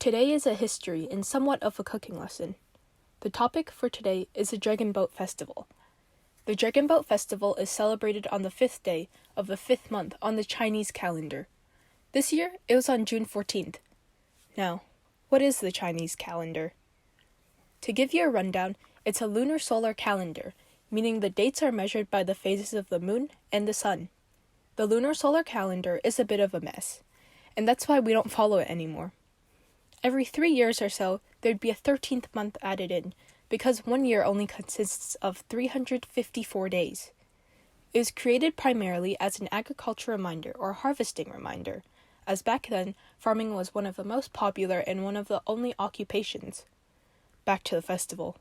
Today is a history and somewhat of a cooking lesson. The topic for today is the Dragon Boat Festival. The Dragon Boat Festival is celebrated on the 5th day of the 5th month on the Chinese calendar. This year, it was on June 14th. Now, what is the Chinese calendar? To give you a rundown, it's a lunar solar calendar, meaning the dates are measured by the phases of the moon and the sun. The lunar solar calendar is a bit of a mess, and that's why we don't follow it anymore. Every 3 years or so, there'd be a 13th month added in, because 1 year only consists of 354 days. It was created primarily as an agriculture reminder or harvesting reminder, as back then, farming was one of the most popular and one of the only occupations. Back to the festival.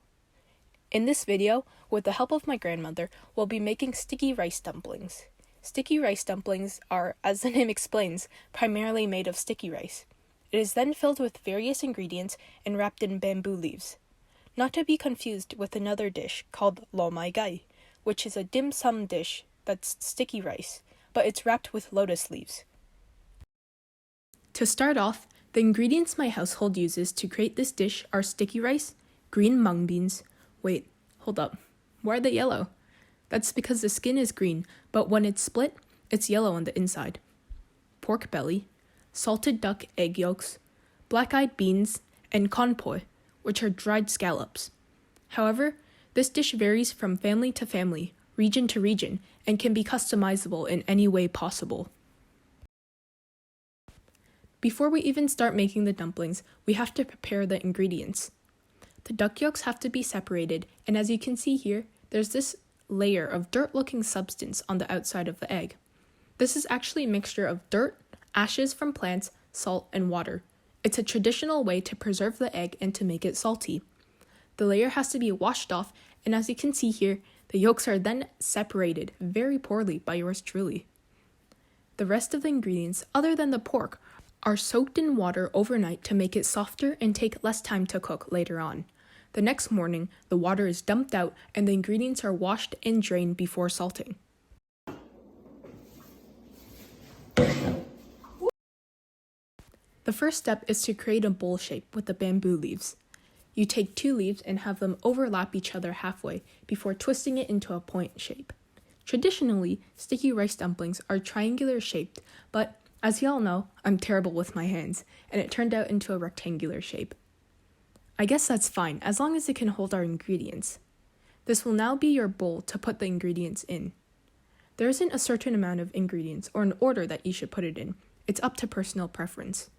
In this video, with the help of my grandmother, we'll be making sticky rice dumplings. Sticky rice dumplings are, as the name explains, primarily made of sticky rice. It is then filled with various ingredients and wrapped in bamboo leaves. Not to be confused with another dish called lo mai gai, which is a dim sum dish that's sticky rice, but it's wrapped with lotus leaves. To start off, the ingredients my household uses to create this dish are sticky rice, green mung beans. Wait, hold up. Why are they yellow? That's because the skin is green, but when it's split, it's yellow on the inside. Pork belly, salted duck egg yolks, black-eyed beans, and konpoi, which are dried scallops. However, this dish varies from family to family, region to region, and can be customizable in any way possible. Before we even start making the dumplings, we have to prepare the ingredients. The duck yolks have to be separated, and as you can see here, there's this layer of dirt-looking substance on the outside of the egg. This is actually a mixture of dirt, ashes from plants, salt, and water. It's a traditional way to preserve the egg and to make it salty. The layer has to be washed off, and as you can see here, the yolks are then separated very poorly by yours truly. The rest of the ingredients, other than the pork, are soaked in water overnight to make it softer and take less time to cook later on. The next morning, the water is dumped out and the ingredients are washed and drained before salting. The first step is to create a bowl shape with the bamboo leaves. You take 2 leaves and have them overlap each other halfway before twisting it into a point shape. Traditionally, sticky rice dumplings are triangular shaped, but as y'all know, I'm terrible with my hands, and it turned out into a rectangular shape. I guess that's fine, as long as it can hold our ingredients. This will now be your bowl to put the ingredients in. There isn't a certain amount of ingredients or an order that you should put it in. It's up to personal preference.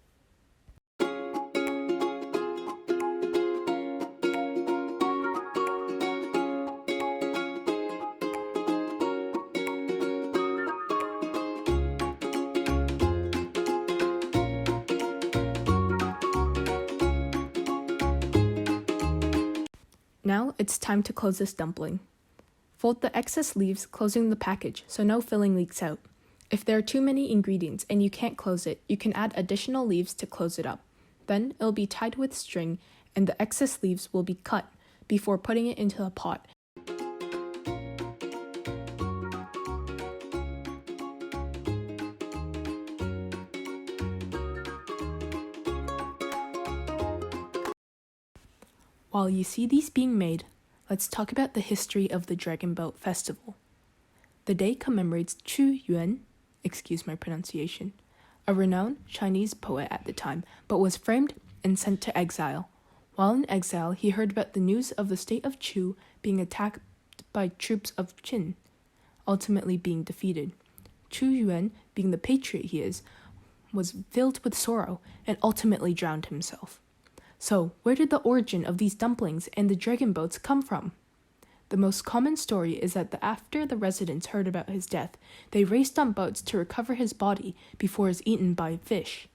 Now it's time to close this dumpling. Fold the excess leaves, closing the package so no filling leaks out. If there are too many ingredients and you can't close it, you can add additional leaves to close it up. Then it'll be tied with string and the excess leaves will be cut before putting it into a pot. While you see these being made, let's talk about the history of the Dragon Boat Festival. The day commemorates Chu Yuan, excuse my pronunciation, a renowned Chinese poet at the time, but was framed and sent to exile. While in exile, he heard about the news of the state of Chu being attacked by troops of Qin, ultimately being defeated. Chu Yuan, being the patriot he is, was filled with sorrow and ultimately drowned himself. So, where did the origin of these dumplings and the dragon boats come from? The most common story is that after the residents heard about his death, they raced on boats to recover his body before it was eaten by fish.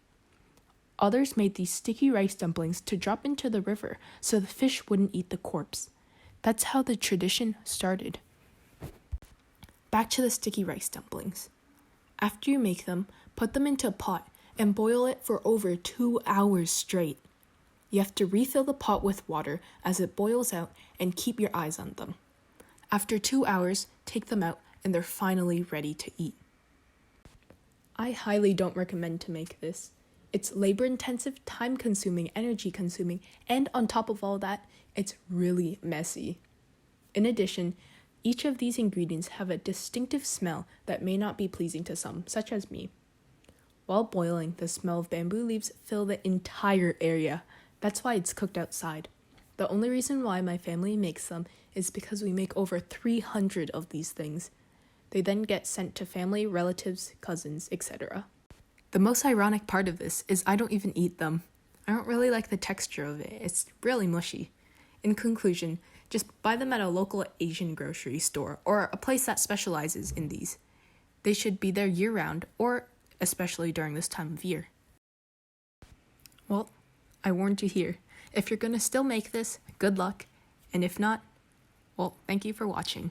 Others made these sticky rice dumplings to drop into the river so the fish wouldn't eat the corpse. That's how the tradition started. Back to the sticky rice dumplings. After you make them, put them into a pot and boil it for over 2 hours straight. You have to refill the pot with water as it boils out and keep your eyes on them. After 2 hours, take them out and they're finally ready to eat. I highly don't recommend to make this. It's labor-intensive, time-consuming, energy-consuming, and on top of all that, it's really messy. In addition, each of these ingredients have a distinctive smell that may not be pleasing to some, such as me. While boiling, the smell of bamboo leaves fill the entire area. That's why it's cooked outside. The only reason why my family makes them is because we make over 300 of these things. They then get sent to family, relatives, cousins, etc. The most ironic part of this is I don't even eat them. I don't really like the texture of it. It's really mushy. In conclusion, just buy them at a local Asian grocery store or a place that specializes in these. They should be there year-round, or especially during this time of year. Well, I warned you here. If you're gonna still make this, good luck. And if not, well, thank you for watching.